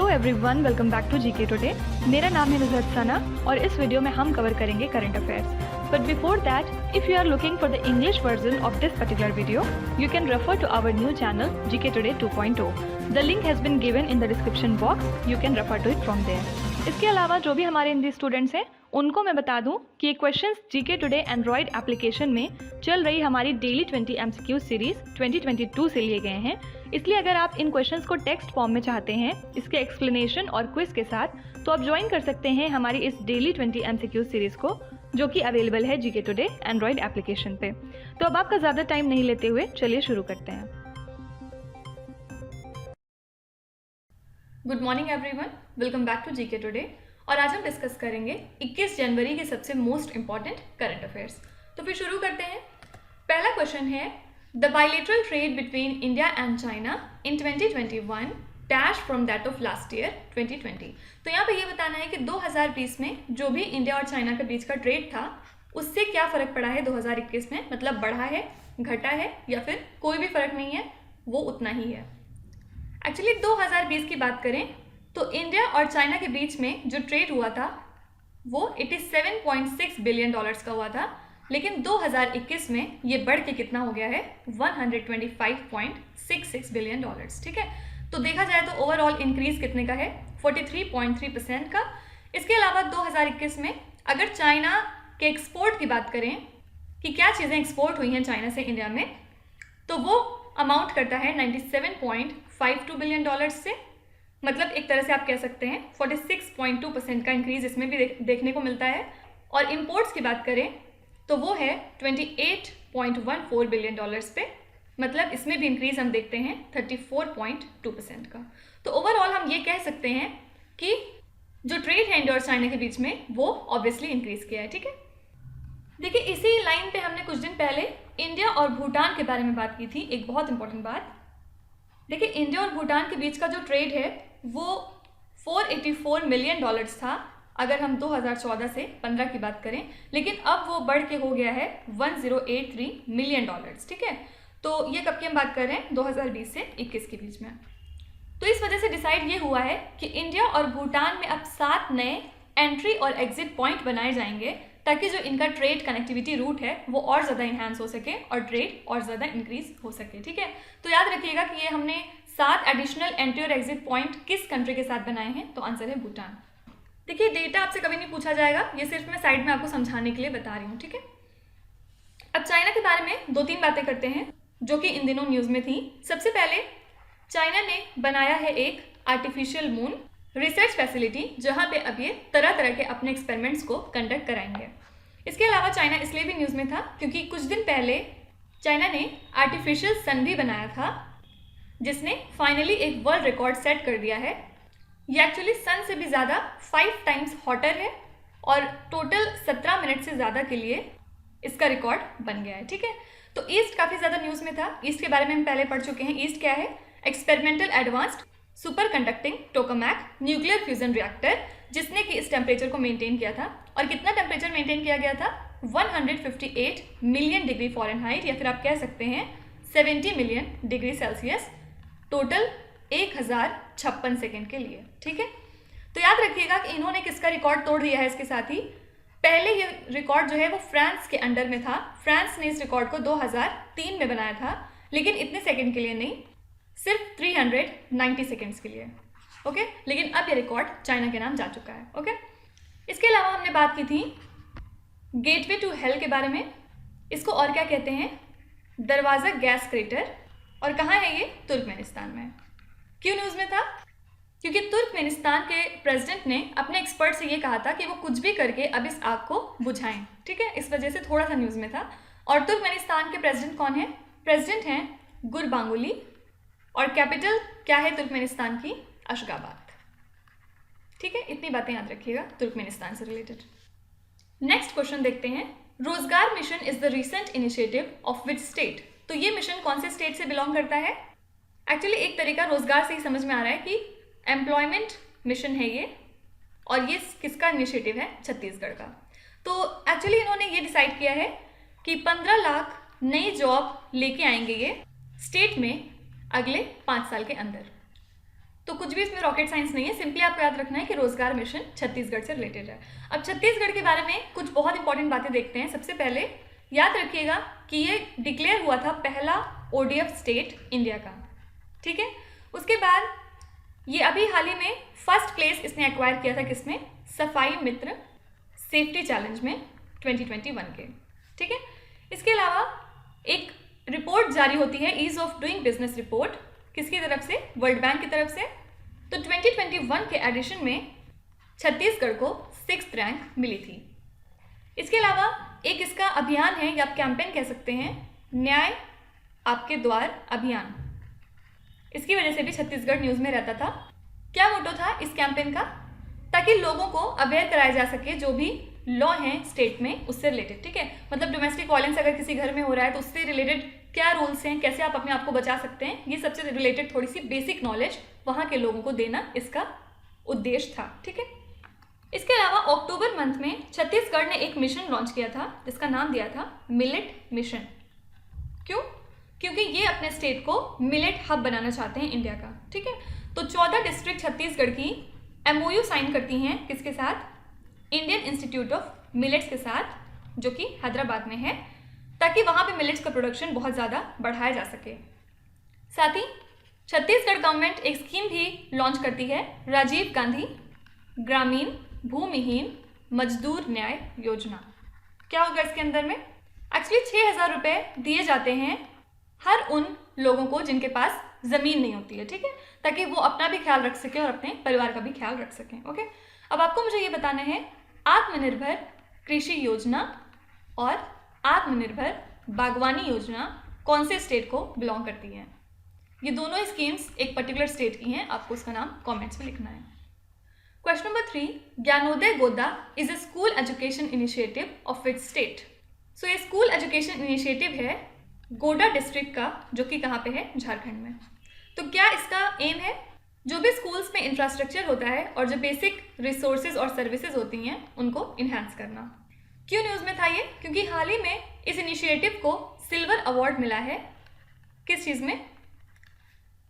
Everyone, welcome back to GK today. मेरा नाम है नुज़हत सना और इस वीडियो में हम कवर करेंगे current affairs. But before that, if you are looking for the English version of this particular video, you can refer to our new channel GK today 2.0। The link has been given in the description box, you can refer to it from there. इसके अलावा जो भी हमारे Hindi students हैं उनको मैं बता दूं कि ये questions GK today Android application में चल रही हमारी डेली 20 MCQ सीरीज 2022 से लिए गए हैं। इसलिए अगर आप इन क्वेश्चंस को टेक्स्ट फॉर्म में चाहते हैं इसके एक्सप्लेनेशन और क्विज के साथ, तो आप ज्वाइन कर सकते हैं हमारी इस डेली 20 MCQ सीरीज को, जो कि अवेलेबल है जीके टुडे एंड्रॉयड एप्लीकेशन पे। तो अब आपका ज़्यादा टाइम नहीं लेते हुए चलिए शुरू करते हैं। Good morning everyone, welcome back to GK today. और आज हम डिस्कस करेंगे 21 जनवरी के सबसे मोस्ट इंपॉर्टेंट करंट अफेयर्स। तो फिर शुरू करते हैं। पहला क्वेश्चन है, the bilateral trade between India and China in 2021 dash from that of last year 2020। तो यहाँ पे ये बताना है कि 2020 में जो भी इंडिया और चाइना के बीच का ट्रेड था उससे क्या फ़र्क पड़ा है 2021 में, मतलब बढ़ा है, घटा है या फिर कोई भी फ़र्क नहीं है, वो उतना ही है। एक्चुअली 2020 की बात करें तो इंडिया और चाइना के बीच में जो ट्रेड हुआ था वो 87.6 बिलियन डॉलर्स का हुआ था, लेकिन 2021 में ये बढ़ के कितना हो गया है, 125.66 बिलियन डॉलर्स। ठीक है, तो देखा जाए तो ओवरऑल इंक्रीज कितने का है, 43.3% का। इसके अलावा 2021 में अगर चाइना के एक्सपोर्ट की बात करें कि क्या चीज़ें एक्सपोर्ट हुई हैं चाइना से इंडिया में, तो वो अमाउंट करता है 97.52 बिलियन डॉलर्स से। मतलब एक तरह से आप कह सकते हैं 46.2% का इंक्रीज इसमें भी देखने को मिलता है। और इंपोर्ट्स की बात करें तो वो है 28.14 बिलियन डॉलर्स पे, मतलब इसमें भी इंक्रीज हम देखते हैं 34.2% का। तो ओवरऑल हम ये कह सकते हैं कि जो ट्रेड है इंडिया और चाइना के बीच में वो ऑब्वियसली इंक्रीज किया है। ठीक है, देखिए इसी लाइन पे हमने कुछ दिन पहले इंडिया और भूटान के बारे में बात की थी, एक बहुत इंपॉर्टेंट बात। देखिए इंडिया और भूटान के बीच का जो ट्रेड है वो 484 मिलियन डॉलर्स था अगर हम 2014 से 15 की बात करें, लेकिन अब वो बढ़ के हो गया है 1083 मिलियन डॉलर्स। ठीक है, तो ये कब की हम बात कर रहे हैं, 2020 से 21 के बीच में। तो इस वजह से डिसाइड ये हुआ है कि इंडिया और भूटान में अब 7 नए एंट्री और एग्जिट पॉइंट बनाए जाएंगे ताकि जो इनका ट्रेड कनेक्टिविटी रूट है वो और ज़्यादा इन्हांस हो सके और ट्रेड और ज़्यादा इंक्रीज हो सके। ठीक है, तो याद रखिएगा कि ये हमने 7 एडिशनल एंट्री और एग्जिट पॉइंट किस कंट्री के साथ बनाए हैं, तो आंसर है भूटान। देखिए डेटा आपसे कभी नहीं पूछा जाएगा, ये सिर्फ मैं साइड में आपको समझाने के लिए बता रही हूँ। ठीक है, अब चाइना के बारे में 2-3 बातें करते हैं जो कि इन दिनों न्यूज़ में थी। सबसे पहले चाइना ने बनाया है एक आर्टिफिशियल मून रिसर्च फैसिलिटी, जहाँ पे अब ये तरह तरह के अपने एक्सपेरिमेंट्स को कंडक्ट कराएंगे। इसके अलावा चाइना इसलिए भी न्यूज़ में था क्योंकि कुछ दिन पहले चाइना ने आर्टिफिशियल सन भी बनाया था, जिसने फाइनली एक वर्ल्ड रिकॉर्ड सेट कर दिया है। ये एक्चुअली सन से भी ज़्यादा 5 टाइम्स हॉटर है और टोटल 17 मिनट से ज़्यादा के लिए इसका रिकॉर्ड बन गया है। ठीक है, तो ईस्ट काफ़ी ज़्यादा न्यूज़ में था। ईस्ट के बारे में हम पहले पढ़ चुके हैं। ईस्ट क्या है, experimental advanced super conducting tokamak nuclear fusion reactor, जिसने कि इस टेम्परेचर को मेंटेन किया था। और कितना टेम्परेचर मेंटेन किया गया था, 158 मिलियन डिग्री फ़ारेनहाइट, या फिर आप कह सकते हैं 70 million degree Celsius, total 1056 second के लिए। ठीक है, तो याद रखिएगा कि इन्होंने किसका रिकॉर्ड तोड़ दिया है इसके साथ ही। पहले ये रिकॉर्ड जो है वो फ्रांस के अंडर में था। फ्रांस ने इस रिकॉर्ड को 2003 में बनाया था, लेकिन इतने सेकेंड के लिए नहीं, सिर्फ 390 सेकेंड्स के लिए। ओके, लेकिन अब ये रिकॉर्ड चाइना के नाम जा चुका है। ओके, इसके अलावा हमने बात की थी गेटवे टू हेल के बारे में। इसको और क्या कहते हैं, दरवाज़ा गैस क्रेटर। और कहाँ है ये, तुर्कमेनिस्तान में। क्यों न्यूज़ में था, क्योंकि तुर्कमेनिस्तान के प्रेसिडेंट ने अपने एक्सपर्ट से ये कहा था कि वो कुछ भी करके अब इस आग को बुझाएं। ठीक है, इस वजह से थोड़ा सा न्यूज़ में था। और तुर्कमेनिस्तान के प्रेसिडेंट कौन है, प्रेसिडेंट हैं गुरबांगुली। और कैपिटल क्या है तुर्कमेनिस्तान की, अशगाबाद। ठीक है, इतनी बातें याद रखिएगा तुर्कमेनिस्तान से रिलेटेड। नेक्स्ट क्वेश्चन देखते हैं, रोजगार mission is the recent initiative of which state. तो ये मिशन कौन से स्टेट से बिलोंग करता है। एक्चुअली एक तरीका रोजगार से ही समझ में आ रहा है कि एम्प्लॉयमेंट मिशन है ये, और ये किसका इनिशिएटिव है, छत्तीसगढ़ का। तो एक्चुअली इन्होंने ये डिसाइड किया है कि 15 लाख नई जॉब लेके आएंगे ये स्टेट में अगले 5 साल के अंदर। तो कुछ भी इसमें रॉकेट साइंस नहीं है, सिंपली आपको याद रखना है कि रोजगार मिशन छत्तीसगढ़ से रिलेटेड है। अब छत्तीसगढ़ के बारे में कुछ बहुत इंपॉर्टेंट बातें देखते हैं। सबसे पहले याद रखिएगा कि ये डिक्लेयर हुआ था पहला ODF स्टेट इंडिया का, ठीक है। उसके बाद ये अभी हाल ही में फर्स्ट प्लेस इसने एक्वायर किया था किसमें, सफाई मित्र सेफ्टी चैलेंज में 2021 के, ठीक है। इसके अलावा एक रिपोर्ट जारी होती है ease of doing business report, किसकी तरफ से, वर्ल्ड बैंक की तरफ से। तो 2021 के एडिशन में छत्तीसगढ़ को 6th रैंक मिली थी। इसके अलावा एक इसका अभियान है या आप कैंपेन कह सकते हैं, न्याय आपके द्वार अभियान। इसकी वजह से भी छत्तीसगढ़ न्यूज़ में रहता था। क्या मोटो था इस कैंपेन का, ताकि लोगों को अवेयर कराया जा सके जो भी लॉ हैं स्टेट में उससे रिलेटेड, ठीक है। मतलब डोमेस्टिक वायलेंस अगर किसी घर में हो रहा है तो उससे रिलेटेड क्या रूल्स हैं, कैसे आप अपने आप को बचा सकते हैं, ये सबसे रिलेटेड थोड़ी सी बेसिक नॉलेज वहाँ के लोगों को देना इसका उद्देश्य था, ठीक है। इसके अलावा अक्टूबर मंथ में छत्तीसगढ़ ने एक मिशन लॉन्च किया था जिसका नाम दिया था मिलेट मिशन। क्यों? क्योंकि ये अपने स्टेट को मिलेट हब बनाना चाहते हैं इंडिया का, ठीक है। तो 14 डिस्ट्रिक्ट छत्तीसगढ़ की MOU साइन करती हैं किसके साथ, इंडियन इंस्टीट्यूट ऑफ मिलेट्स के साथ, जो कि हैदराबाद में है, ताकि वहाँ पे मिलेट्स का प्रोडक्शन बहुत ज़्यादा बढ़ाया जा सके। साथ ही छत्तीसगढ़ गवर्नमेंट एक स्कीम भी लॉन्च करती है, राजीव गांधी ग्रामीण भूमिहीन मजदूर न्याय योजना। क्या होगा इसके अंदर में, एक्चुअली 6,000 रुपये दिए जाते हैं हर उन लोगों को जिनके पास ज़मीन नहीं होती है, ठीक है, ताकि वो अपना भी ख्याल रख सकें और अपने परिवार का भी ख्याल रख सकें। ओके, अब आपको मुझे ये बताना है आत्मनिर्भर कृषि योजना और आत्मनिर्भर बागवानी योजना कौन से स्टेट को बिलोंग करती है। ये दोनों स्कीम्स एक पर्टिकुलर स्टेट की हैं, आपको उसका नाम कमेंट्स में लिखना है। क्वेश्चन नंबर 3, ज्ञानोदय गोदा is a school education initiative of which state. So ये स्कूल एजुकेशन इनिशिएटिव है गोडा डिस्ट्रिक्ट का, जो कि कहाँ पे है, झारखंड में। तो क्या इसका एम है, जो भी स्कूल्स में इंफ्रास्ट्रक्चर होता है और जो बेसिक रिसोर्सेज और सर्विसेज होती हैं उनको इन्हांस करना। क्यों न्यूज़ में था ये, क्योंकि हाल ही में इस इनिशिएटिव को सिल्वर अवार्ड मिला है, किस चीज़ में,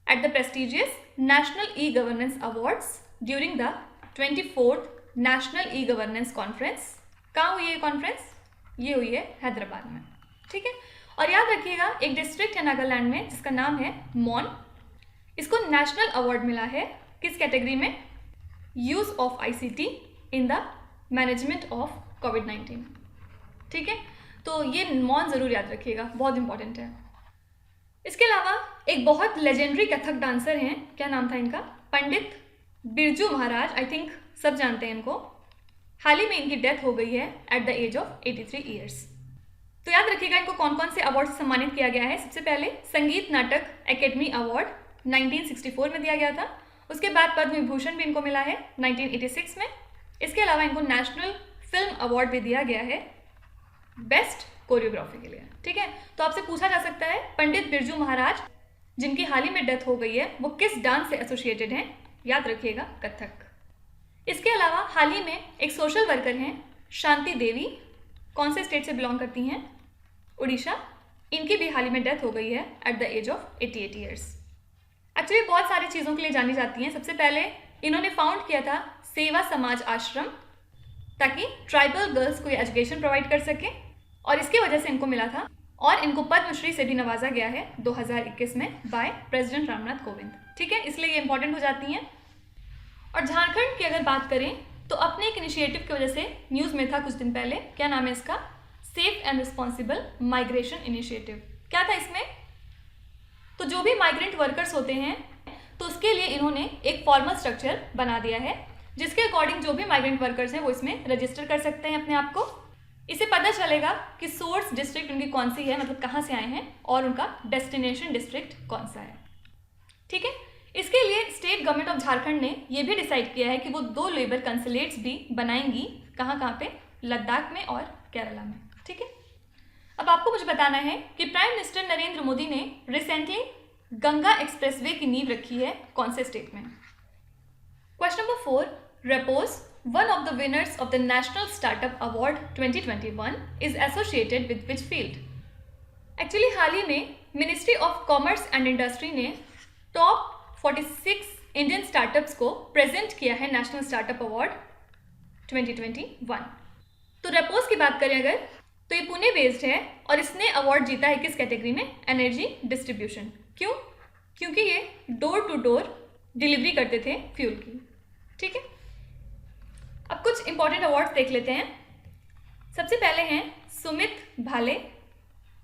at the prestigious national e governance awards during the 24th national e governance conference. कहाँ हुई है ये कॉन्फ्रेंस, ये हुई है हैदराबाद में, ठीक है। और याद रखिएगा एक डिस्ट्रिक्ट है नागालैंड में जिसका नाम है मॉन, इसको नेशनल अवार्ड मिला है किस कैटेगरी में, use of ICT in the management of COVID-19, ठीक है। तो ये मॉन ज़रूर याद रखिएगा, बहुत इंपॉर्टेंट है। इसके अलावा एक बहुत लेजेंडरी कथक डांसर हैं, क्या नाम था इनका, पंडित बिरजू महाराज, आई थिंक सब जानते हैं इनको। हाल ही में इनकी डेथ हो गई है at the age of 83 years. तो याद रखिएगा इनको कौन कौन से अवार्ड से सम्मानित किया गया है। सबसे पहले संगीत नाटक एकेडमी अवार्ड 1964 में दिया गया था। उसके बाद पद्म विभूषण भी इनको मिला है 1986 में। इसके अलावा इनको नेशनल फिल्म अवार्ड भी दिया गया है बेस्ट कोरियोग्राफी के लिए, ठीक है। तो आपसे पूछा जा सकता है पंडित बिरजू महाराज जिनकी हाल ही में डेथ हो गई है वो किस डांस से एसोसिएटेड हैं, याद रखिएगा कथक। इसके अलावा हाल ही में एक सोशल वर्कर हैं शांति देवी, कौन से स्टेट से बिलोंग करती हैं, उड़ीसा। इनकी भी हाल ही में डेथ हो गई है at the age of 88 years. Actually बहुत सारी चीज़ों के लिए जानी जाती हैं। सबसे पहले इन्होंने फाउंड किया था सेवा समाज आश्रम, ताकि ट्राइबल गर्ल्स को ये एजुकेशन प्रोवाइड कर सके, और इसकी वजह से इनको मिला था। और इनको पद्मश्री से भी नवाजा गया है 2021 में बाय प्रेसिडेंट रामनाथ कोविंद, ठीक है, इसलिए ये इंपॉर्टेंट हो जाती हैं। और झारखंड की अगर बात करें तो अपने एक इनिशिएटिव की वजह से न्यूज़ में था कुछ दिन पहले, क्या नाम है इसका, safe and responsible migration initiative. क्या था इसमें, तो जो भी माइग्रेंट वर्कर्स होते हैं तो उसके लिए इन्होंने एक फॉर्मल स्ट्रक्चर बना दिया है जिसके अकॉर्डिंग जो भी माइग्रेंट वर्कर्स हैं वो इसमें रजिस्टर कर सकते हैं अपने आप को। इससे पता चलेगा कि सोर्स डिस्ट्रिक्ट उनकी कौन सी है, मतलब कहाँ से आए हैं, और उनका डेस्टिनेशन डिस्ट्रिक्ट कौन सा है, ठीक है। इसके लिए स्टेट गवर्नमेंट ऑफ झारखंड ने ये भी डिसाइड किया है कि वो 2 लेबर कंसुलेट्स भी बनाएंगी, कहाँ पे, लद्दाख में और केरला में, ठीक है। अब आपको मुझे बताना है कि प्राइम मिनिस्टर नरेंद्र मोदी ने रिसेंटली गंगा एक्सप्रेसवे की नींव रखी है कौन से स्टेट में। Question number 4, Repos one of the winners of the national startup award 2021 is associated with which field. Actually हाल ही में ministry of commerce and industry ने टॉप 46 इंडियन स्टार्टअप्स को प्रेजेंट किया है नेशनल स्टार्टअप अवार्ड 2021। तो repos की बात करें अगर, तो ये पुणे बेस्ड है और इसने अवार्ड जीता है किस कैटेगरी में? Energy distribution. क्यों? क्योंकि ये डोर टू डोर डिलीवरी करते थे फ्यूल की। ठीक है, अब कुछ इंपॉर्टेंट अवार्ड्स देख लेते हैं। सबसे पहले हैं सुमित भाले,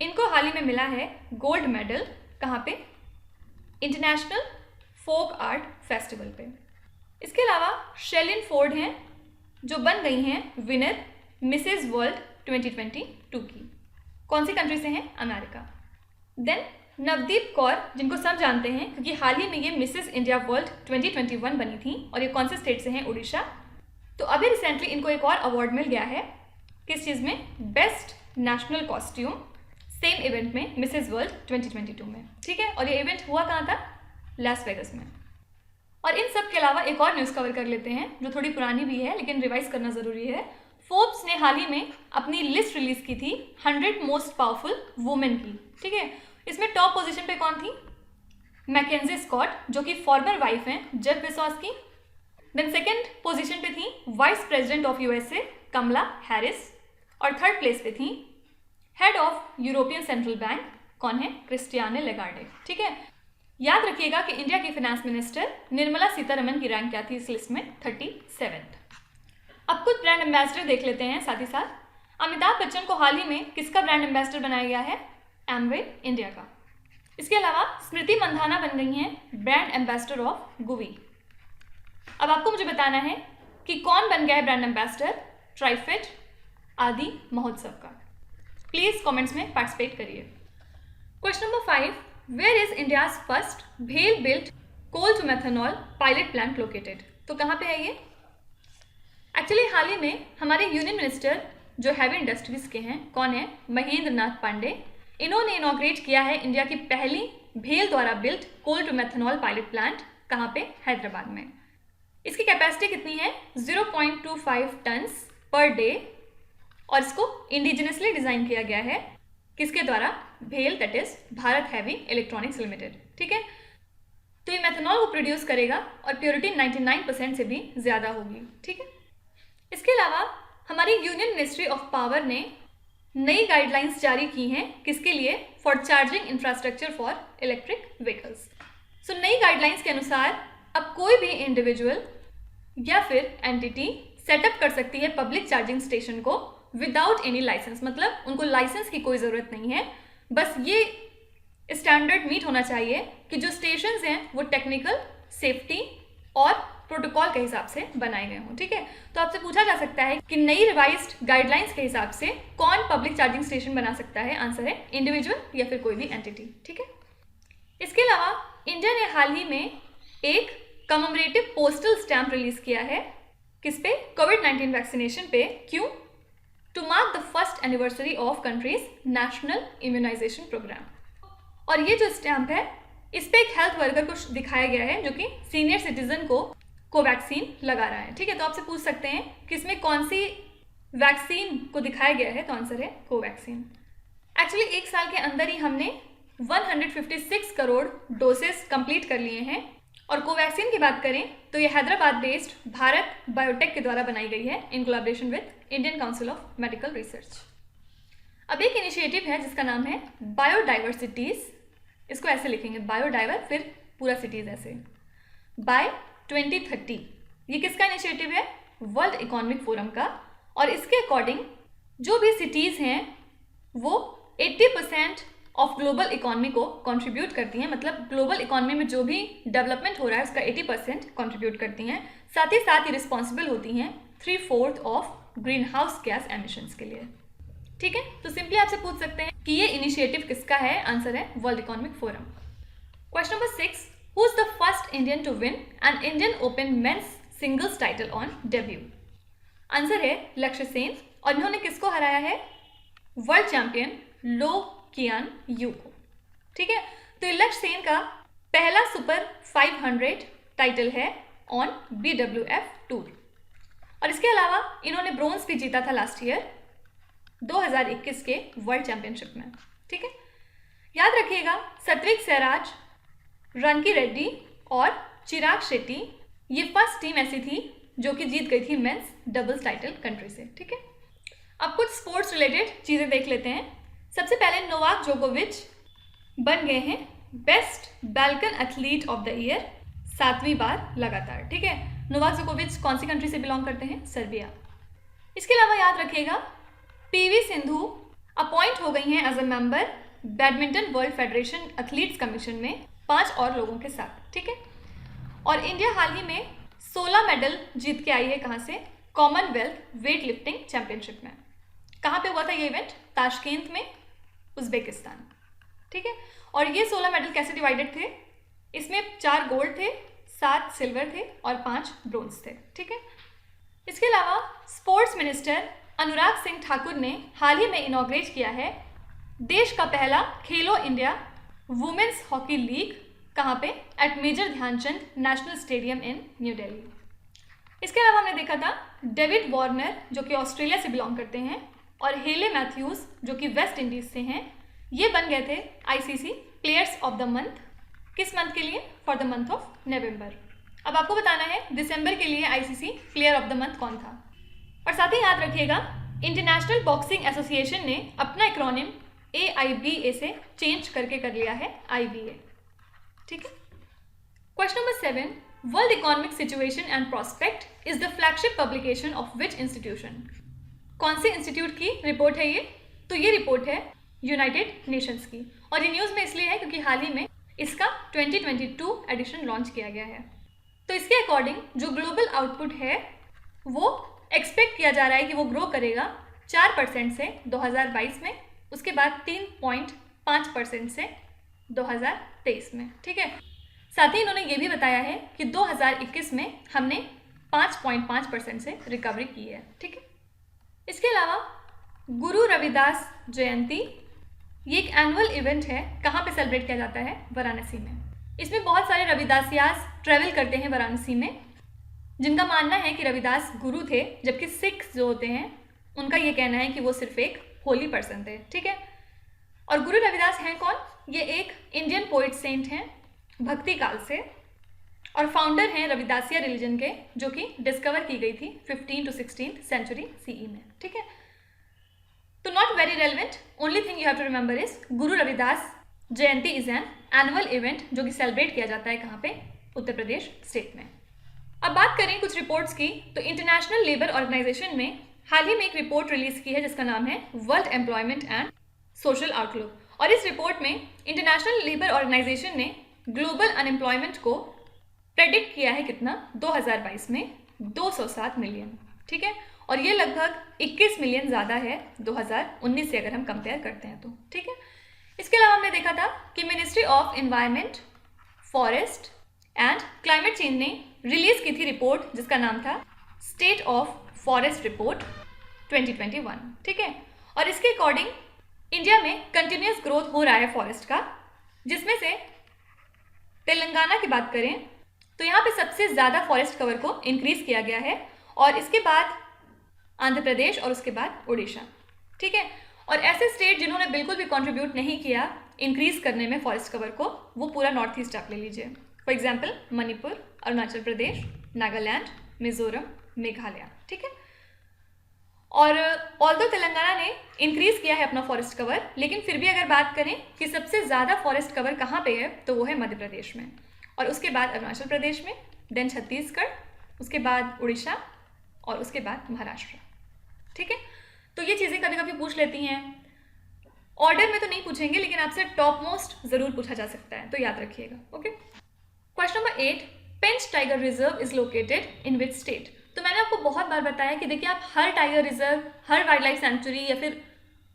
इनको हाल ही में मिला है गोल्ड मेडल। कहाँ पे? इंटरनेशनल फोक आर्ट फेस्टिवल पे। इसके अलावा शेलिन फोर्ड हैं जो बन गई हैं विनर मिसेस वर्ल्ड 2022 की। कौन सी कंट्री से हैं? अमेरिका। देन नवदीप कौर, जिनको सब जानते हैं क्योंकि हाल ही में ये मिसेस इंडिया वर्ल्ड 2021 बनी थी और ये कौन से स्टेट से हैं? उड़ीसा। तो अभी रिसेंटली इनको एक और अवार्ड मिल गया है, किस चीज़ में? Best national costume, same event में मिसेस वर्ल्ड 2022 में। ठीक है, और ये इवेंट हुआ कहाँ था? लास वेगस में। और इन सब के अलावा एक और न्यूज़ कवर कर लेते हैं जो थोड़ी पुरानी भी है लेकिन रिवाइज करना ज़रूरी है। फोर्ब्स ने हाल ही में अपनी लिस्ट रिलीज की थी 100 मोस्ट पावरफुल वुमेन की। ठीक है, इसमें टॉप पोजीशन पे कौन थी? मैकेंजी स्कॉट, जो कि फॉर्मर वाइफ हैं जेफ बेजोस की। देन सेकंड पोजीशन पे थी vice president of USA Kamala Harris, और थर्ड प्लेस पे थी head of European central bank, कौन है? क्रिस्टियाने लेगार्डे। ठीक है, याद रखिएगा कि इंडिया की फाइनेंस मिनिस्टर निर्मला सीतारमन की रैंक क्या थी इस लिस्ट में? 37th। अब कुछ ब्रांड एम्बेसडर देख लेते हैं साथ ही साथ। अमिताभ बच्चन को हाल ही में किसका ब्रांड एम्बेसडर बनाया गया है? एमवे इंडिया का। इसके अलावा स्मृति मंधाना बन गई हैं ब्रांड एम्बेसडर ऑफ गुवी। अब आपको मुझे बताना है कि कौन बन गया है ब्रांड एम्बेसडर ट्राइफेड आदि महोत्सव का। प्लीज कमेंट्स में पार्टिसिपेट करिए। Question number 5, where is India's first भेल built coal to methanol pilot plant located? तो कहाँ पे है ये? एक्चुअली हाल ही में हमारे यूनियन मिनिस्टर जो हैवी इंडस्ट्रीज के हैं, कौन है? महेंद्र नाथ पांडे, इन्होंने इनॉग्रेट किया है इंडिया की पहली भेल द्वारा built coal to methanol pilot plant. कहाँ पे? हैदराबाद में। इसकी कैपेसिटी कितनी है? 0.25 टन्स पर डे, और इसको इंडिजिनसली डिजाइन किया गया है किसके द्वारा? भेल, that is Bharat heavy electronics limited. ठीक है, तो ये मेथनॉल को प्रोड्यूस करेगा और प्योरिटी 99% से भी ज्यादा होगी। ठीक है, इसके अलावा हमारी यूनियन मिनिस्ट्री ऑफ पावर ने नई गाइडलाइंस जारी की हैं किसके लिए? For charging infrastructure for electric vehicles. So नई गाइडलाइंस के अनुसार अब कोई भी इंडिविजुअल या फिर एंटिटी सेटअप कर सकती है पब्लिक चार्जिंग स्टेशन को विदाउट एनी लाइसेंस। मतलब उनको लाइसेंस की कोई ज़रूरत नहीं है, बस ये स्टैंडर्ड मीट होना चाहिए कि जो स्टेशंस हैं वो टेक्निकल, सेफ्टी और प्रोटोकॉल के हिसाब से बनाए गए हों। ठीक है, तो आपसे पूछा जा सकता है कि नई रिवाइज्ड गाइडलाइंस के हिसाब से कौन पब्लिक चार्जिंग स्टेशन बना सकता है? आंसर है इंडिविजुअल या फिर कोई भी एंटिटी। ठीक है, इसके अलावा इंडिया ने हाल ही में एक कमेमोरेटिव पोस्टल स्टैंप रिलीज किया है किस पे? कोविड-19 वैक्सीनेशन पे। क्यों? To mark the first anniversary of country's national immunisation programme. और ये जो स्टैंप है इस पे एक हेल्थ वर्कर को दिखाया गया है जो कि सीनियर सिटीजन को कोवैक्सीन लगा रहा है। ठीक है, तो आपसे पूछ सकते हैं कि इसमें कौन सी वैक्सीन को दिखाया गया है? तो आंसर है कोवैक्सीन। एक्चुअली एक साल के अंदर ही हमने 156 करोड़ डोसेस कंप्लीट कर लिए हैं। और कोवैक्सीन की बात करें तो ये हैदराबाद बेस्ड भारत बायोटेक के द्वारा बनाई गई है in collaboration with Indian council of medical research. अब एक इनिशिएटिव है जिसका नाम है बायोडाइवर्सिटीज। इसको ऐसे लिखेंगे, बायोडाइवर फिर पूरा सिटीज ऐसे, बाय 2030। ये किसका इनिशिएटिव है? वर्ल्ड इकोनॉमिक फोरम का। और इसके अकॉर्डिंग जो भी सिटीज़ हैं वो 80% ऑफ ग्लोबल इकोनॉमी को कंट्रीब्यूट करती हैं। मतलब ग्लोबल इकोनॉमी में जो भी डेवलपमेंट हो रहा है उसका 80% कंट्रीब्यूट करती हैं। साथ ही रिस्पॉन्सिबल होती हैं 3/4 of green house gas emissions के लिए। ठीक है, तो सिंपली आपसे पूछ सकते हैं कि ये इनिशिएटिव किसका है? आंसर है World Economic Forum. Question number 6, who is the first Indian to win an Indian Open men's singles title on debut? Answer है लक्ष्य सेन, और इन्होंने किसको हराया है? World champion Loh Kean Yew को। ठीक है, तो लक्ष्य सेन का पहला सुपर 500 टाइटल है ऑन BWF टूर। और इसके अलावा इन्होंने ब्रोंज भी जीता था लास्ट ईयर 2021 के वर्ल्ड चैंपियनशिप में। ठीक है, याद रखिएगा सत्विक सैराज, रनकी रेड्डी और चिराग शेट्टी, ये फर्स्ट टीम ऐसी थी जो कि जीत गई थी मेंस डबल्स टाइटल कंट्री से। ठीक है, अब कुछ स्पोर्ट्स रिलेटेड चीज़ें देख लेते हैं। सबसे पहले नोवाक जोकोविच बन गए हैं best Balkan athlete of the year 7वीं बार लगातार। ठीक है, नोवाक जोकोविच कौन सी कंट्री से बिलोंग करते हैं? सर्बिया। इसके अलावा याद रखिएगा पीवी सिंधु अपॉइंट हो गई हैं as a member badminton world federation athletes commission में 5 और लोगों के साथ। ठीक है, और इंडिया हाल ही में 16 मेडल जीत के आई है। कहाँ से? कॉमनवेल्थ वेट लिफ्टिंग चैंपियनशिप में। कहाँ पे हुआ था ये इवेंट? ताशकेंत में, उज्बेकिस्तान। ठीक है, और ये 16 मेडल कैसे डिवाइडेड थे? इसमें 4 गोल्ड थे, 7 सिल्वर थे और 5 ब्रोंज थे। ठीक है, इसके अलावा स्पोर्ट्स मिनिस्टर अनुराग सिंह ठाकुर ने हाल ही में इनॉग्रेट किया है देश का पहला खेलो इंडिया वुमेन्स हॉकी लीग। कहाँ पे? At major Dhyanchand national stadium in New Delhi. इसके अलावा हमने देखा था डेविड वार्नर जो कि ऑस्ट्रेलिया से बिलोंग करते हैं और हेले मैथ्यूज जो कि वेस्ट इंडीज से हैं, ये बन गए थे ICC players of the month. किस मंथ के लिए? For the month of November. अब आपको बताना है दिसंबर के लिए ICC player of the month कौन था। और साथ ही याद रखिएगा इंटरनेशनल बॉक्सिंग एसोसिएशन ने अपना एक्रोनिम AIBA से चेंज करके कर लिया है IBA। ठीक है, question number 7, world economic situation and prospect is the flagship publication of which institution? कौन से इंस्टीट्यूट की रिपोर्ट है ये? तो ये रिपोर्ट है यूनाइटेड नेशंस की, और ये न्यूज़ में इसलिए है क्योंकि हाल ही में इसका 2022 एडिशन लॉन्च किया गया है। तो इसके अकॉर्डिंग जो ग्लोबल आउटपुट है वो एक्सपेक्ट किया जा रहा है कि वो ग्रो करेगा 4% से 2022 में, उसके बाद 3.5% से 2023 में। ठीक है, साथ ही इन्होंने ये भी बताया है कि 2021 में हमने 5.5% से रिकवरी की है। ठीक है, इसके अलावा गुरु रविदास जयंती ये एक एनुअल इवेंट है। कहाँ पे सेलिब्रेट किया जाता है? वाराणसी में। इसमें बहुत सारे रविदासियास ट्रैवल करते हैं वाराणसी में, जिनका मानना है कि रविदास गुरु थे, जबकि सिख जो होते हैं उनका ये कहना है कि वो सिर्फ एक होली पर्सन थे। ठीक है, और गुरु रविदास हैं कौन? ये एक इंडियन पोइट सेंट हैं भक्ति काल से, और फाउंडर हैं रविदासिया रिलीजन के, जो कि डिस्कवर की गई थी 15 to 16th सेंचुरी CE में। ठीक है, तो not very relevant, only thing you have to remember is Guru Ravidas Jayanti is an annual event जो कि सेलिब्रेट किया जाता है कहाँ पे? उत्तर प्रदेश स्टेट में। अब बात करें कुछ रिपोर्ट्स की, तो इंटरनेशनल लेबर ऑर्गेनाइजेशन ने हाल ही में एक रिपोर्ट रिलीज की है जिसका नाम है world employment and social outlook, और इस रिपोर्ट में इंटरनेशनल लेबर ऑर्गेनाइजेशन ने ग्लोबल अनएम्प्लॉयमेंट को प्रेडिक्ट किया है कितना? 2022 में 207 मिलियन। ठीक है, और ये लगभग 21 मिलियन ज़्यादा है 2019 से अगर हम कंपेयर करते हैं तो। ठीक है, इसके अलावा हमने देखा था कि ministry of environment, forest and climate change ने रिलीज की थी रिपोर्ट जिसका नाम था स्टेट ऑफ फॉरेस्ट रिपोर्ट 2021। ठीक है, और इसके अकॉर्डिंग इंडिया में कंटिन्यूस ग्रोथ हो रहा है फॉरेस्ट का, जिसमें से तेलंगाना की बात करें तो यहाँ पे सबसे ज़्यादा फॉरेस्ट कवर को इंक्रीज किया गया है, और इसके बाद आंध्र प्रदेश और उसके बाद उड़ीसा। ठीक है, और ऐसे स्टेट जिन्होंने बिल्कुल भी कंट्रीब्यूट नहीं किया इंक्रीज करने में फॉरेस्ट कवर को, वो पूरा नॉर्थ ईस्ट आप ले लीजिए। For example Manipur, Arunachal Pradesh, Nagaland, Mizoram, Meghalaya. ठीक है, और ऑल्दो तेलंगाना ने इंक्रीज किया है अपना फॉरेस्ट कवर, लेकिन फिर भी अगर बात करें कि सबसे ज़्यादा फॉरेस्ट कवर कहाँ पे है तो वो है मध्य प्रदेश में, और उसके बाद अरुणाचल प्रदेश में, देन छत्तीसगढ़, उसके बाद उड़ीसा और उसके बाद महाराष्ट्र। ठीक है, तो ये चीज़ें कभी कभी पूछ लेती हैं, ऑर्डर में तो नहीं पूछेंगे लेकिन आपसे टॉप मोस्ट ज़रूर पूछा जा सकता है, तो याद रखिएगा। Okay, question number 8, Pench tiger reserve is located in which state? तो मैंने आपको बहुत बार बताया कि देखिए आप हर टाइगर रिजर्व, हर वाइल्ड लाइफ सेंचुरी या फिर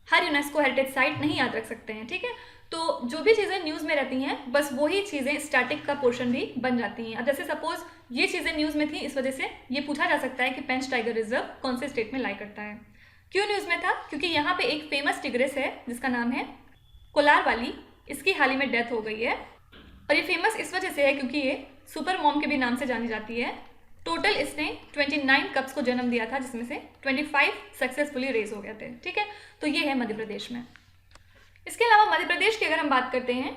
हर यूनेस्को हेरिटेज साइट नहीं याद रख सकते हैं। ठीक है, तो जो भी चीज़ें न्यूज़ में रहती हैं बस वही चीज़ें स्टैटिक का पोर्शन भी बन जाती हैं। अब जैसे सपोज ये चीज़ें न्यूज़ में थी, इस वजह से ये पूछा जा सकता है कि पेंच टाइगर रिजर्व कौन से स्टेट में लाई करता है। क्यों न्यूज़ में था? क्योंकि यहाँ पे एक फेमस टिग्रेस है जिसका नाम है कोलार वाली, इसकी हाल ही में डेथ हो गई है, और ये फेमस इस वजह से है क्योंकि ये सुपर मॉम के भी नाम से जानी जाती है। टोटल इसने 29 कप्स को जन्म दिया था, जिसमें से 25 सक्सेसफुली रेज हो गए थे। ठीक है, तो ये है मध्य प्रदेश में। इसके अलावा मध्य प्रदेश की अगर हम बात करते हैं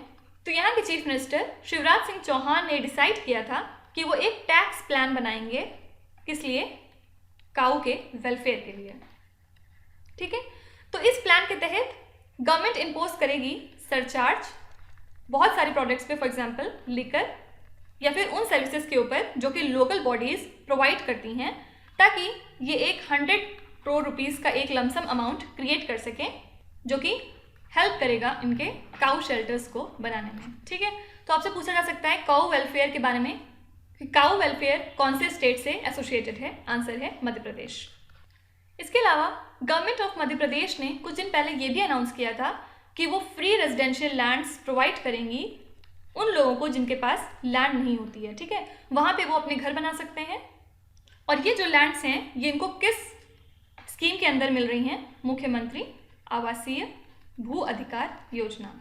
तो यहाँ के चीफ मिनिस्टर शिवराज सिंह चौहान ने डिसाइड किया था कि वो एक टैक्स प्लान बनाएंगे, किस लिए? काऊ के वेलफेयर के लिए। ठीक है, तो इस प्लान के तहत गवर्नमेंट इम्पोज करेगी सरचार्ज बहुत सारे प्रोडक्ट्स पे, फॉर एग्जांपल लिकर या फिर उन सर्विसेज के ऊपर जो कि लोकल बॉडीज प्रोवाइड करती हैं, ताकि ये एक 100 करोड़ रुपीस का एक लमसम अमाउंट क्रिएट कर सकें, जो कि हेल्प करेगा इनके काऊ शेल्टर्स को बनाने में। ठीक है, तो आपसे पूछा जा सकता है काऊ वेलफेयर के बारे में कि काऊ वेलफेयर कौन से स्टेट से एसोसिएटेड है? आंसर है मध्य प्रदेश। इसके अलावा गवर्नमेंट ऑफ मध्य प्रदेश ने कुछ दिन पहले ये भी अनाउंस किया था कि वो फ्री रेजिडेंशियल लैंड्स प्रोवाइड करेंगी उन लोगों को जिनके पास लैंड नहीं होती है। ठीक है, वहाँ पे वो अपने घर बना सकते हैं। और ये जो लैंड्स हैं ये इनको किस स्कीम के अंदर मिल रही हैं? मुख्यमंत्री आवासीय भू अधिकार योजना।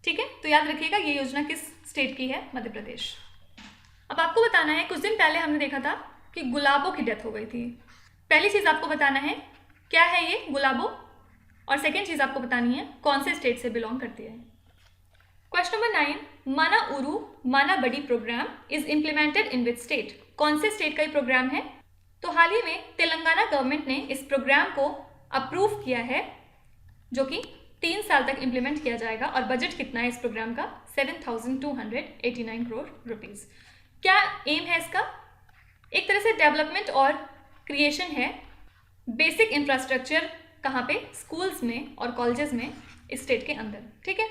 ठीक है, तो याद रखिएगा ये योजना किस स्टेट की है? मध्य प्रदेश। अब आपको बताना है, कुछ दिन पहले हमने देखा था कि गुलाबों की डेथ हो गई थी। पहली चीज़ आपको बताना है क्या है ये गुलाबो, और सेकेंड चीज़ आपको बतानी है कौन से स्टेट से बिलोंग करती है। क्वेश्चन नंबर 9, माना Ooru Mana Badi programme is implemented in which state? कौन से स्टेट का ये प्रोग्राम है? तो हाल ही में तेलंगाना गवर्नमेंट ने इस प्रोग्राम को अप्रूव किया है, जो कि 3 साल तक इम्प्लीमेंट किया जाएगा। और बजट कितना है इस प्रोग्राम का? 7,289 करोड़ रुपीज़। क्या एम है इसका? एक तरह से डेवलपमेंट और क्रिएशन है बेसिक इंफ्रास्ट्रक्चर, कहाँ पे? स्कूल्स में और कॉलेजेस में इस स्टेट के अंदर। ठीक है,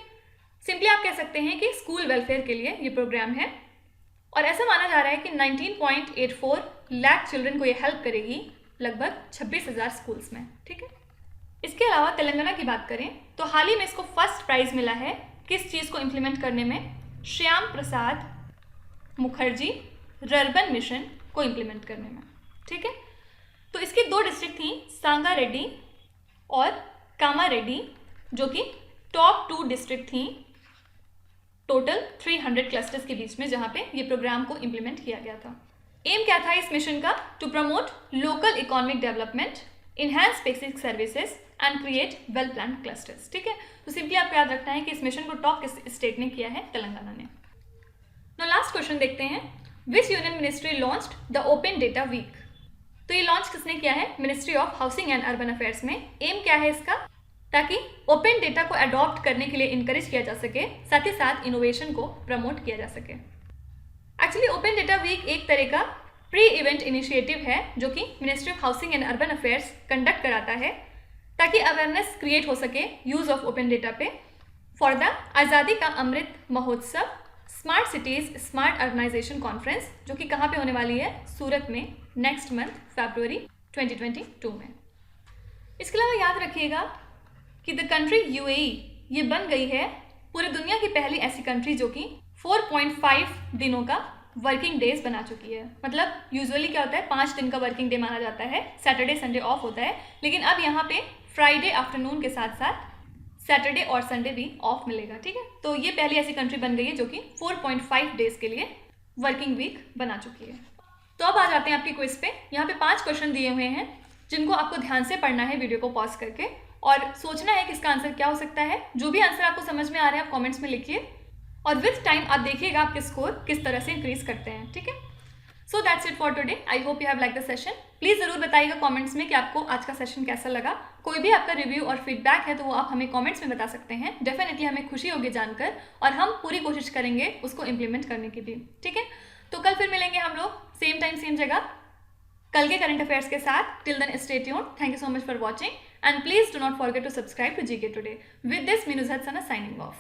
सिंपली आप कह सकते हैं कि स्कूल वेलफेयर के लिए ये प्रोग्राम है। और ऐसा माना जा रहा है कि 19.84 लाख चिल्ड्रन को ये हेल्प करेगी लगभग 26,000 स्कूल्स में। ठीक है, इसके अलावा तेलंगाना की बात करें तो हाल ही में इसको फर्स्ट प्राइज़ मिला है किस चीज़ को इम्प्लीमेंट करने में? श्याम प्रसाद मुखर्जी रर्बन मिशन को इम्प्लीमेंट करने में। ठीक है, तो इसकी 2 डिस्ट्रिक्ट थी, सांगारेड्डी और कामारेड्डी, जो कि टॉप 2 डिस्ट्रिक्ट थी टोटल 300 क्लस्टर्स के बीच में, जहाँ पे ये प्रोग्राम को इम्प्लीमेंट किया गया था। एम क्या था इस मिशन का? To promote local economic development, enhance basic services and create well plan clusters. ठीक है, तो सिंपली आपको याद रखना है कि इस मिशन को टॉप किस स्टेट ने किया है? तेलंगाना ने। नो लास्ट क्वेश्चन देखते हैं, which union ministry launched the open data week? तो ये लॉन्च किसने किया है? Ministry of housing and urban affairs में। एम क्या है इसका? ताकि ओपन डेटा को अडॉप्ट करने के लिए इनकरेज किया जा सके, साथ ही साथ इनोवेशन को प्रमोट किया जा सके। एक्चुअली ओपन डेटा वीक एक तरह का प्री इवेंट इनिशिएटिव है जो कि ministry of housing and urban affairs conduct कराता है, ताकि अवेयरनेस क्रिएट हो सके यूज ऑफ ओपन डेटा पे for the Azadi Ka Amrit Mahotsav smart cities smart urbanisation conference, जो कि कहाँ पे होने वाली है? सूरत में नेक्स्ट मंथ फरवरी 2022 में। इसके अलावा याद रखिएगा कि द कंट्री यूएई ये बन गई है पूरी दुनिया की पहली ऐसी कंट्री जो कि 4.5 दिनों का वर्किंग डेज बना चुकी है। मतलब यूजुअली क्या होता है, 5 दिन का वर्किंग डे माना जाता है, सैटरडे संडे ऑफ होता है, लेकिन अब यहाँ पे फ्राइडे आफ्टरनून के साथ साथ सैटरडे और संडे भी ऑफ मिलेगा। ठीक है, तो ये पहली ऐसी कंट्री बन गई है जो कि 4.5 डेज के लिए वर्किंग वीक बना चुकी है। तो अब आ जाते हैं आपकी क्विज पे। यहाँ पे 5 क्वेश्चन दिए हुए हैं जिनको आपको ध्यान से पढ़ना है वीडियो को पॉज करके, और सोचना है कि इसका आंसर क्या हो सकता है। जो भी आंसर आपको समझ में आ रहा है आप कमेंट्स में लिखिए, और विथ टाइम आप देखिएगा आपके स्कोर किस तरह से इंक्रीज करते हैं। ठीक है, so that's it for today. I hope you have like the session. Please ज़रूर बताइएगा कमेंट्स में कि आपको आज का सेशन कैसा लगा। कोई भी आपका रिव्यू और फीडबैक है तो वो आप हमें कमेंट्स में बता सकते हैं। डेफिनेटली हमें खुशी होगी जानकर, और हम पूरी कोशिश करेंगे उसको इम्प्लीमेंट करने की भी। ठीक है, तो कल फिर मिलेंगे हम लोग सेम टाइम सेम जगह कल के करंट अफेयर्स के साथ। Till then stay tuned. Thank you so much for watching, and please do not forget to subscribe to GK Today. With this, Minu Zatsana signing off.